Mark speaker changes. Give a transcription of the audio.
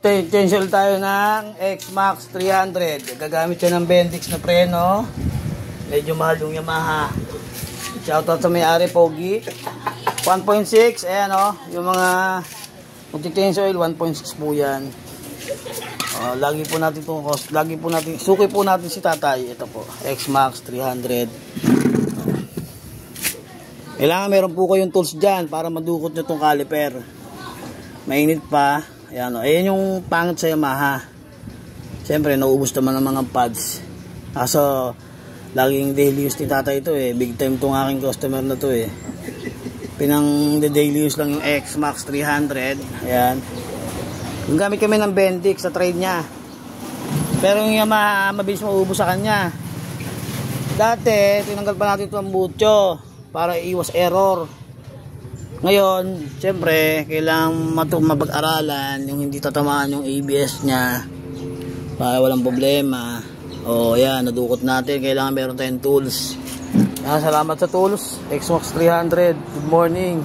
Speaker 1: Tensile tayo ng X-Max 300. Gagamit siya ng Bendix na preno. Medyo mahal yung Yamaha. Shoutout sa may-ari, Pogi. 1.6, ayan o. Yung mga magti-tensile, 1.6 po yan. Lagi po natin itong cost. Lagi po natin, suki po natin si tatay. Ito po, X-Max 300. Kailangan meron po kayong tools dyan para madukot nyo itong caliper. Mainit pa. Ayan o. Ayan yung pangit sa Yamaha. Siyempre, naubos naman ng mga pads. Kaso, laging daily use ni tatay ito eh. Big time itong aking customer na to eh. Pinang daily use lang yung X-Max 300. Ayan. Yung gamit kami ng Bendix sa trade niya. Pero yung Yamaha, mabilis maubos sa kanya. Dati, tinanggal pa natin ito ang butyo para iwas error. Ngayon, siyempre, kailangan mapag-aralan yung hindi tatamaan yung ABS niya para walang problema. O yan, nadukot natin. Kailangan meron tayong tools. Salamat sa tools. X-Max 300. Good morning.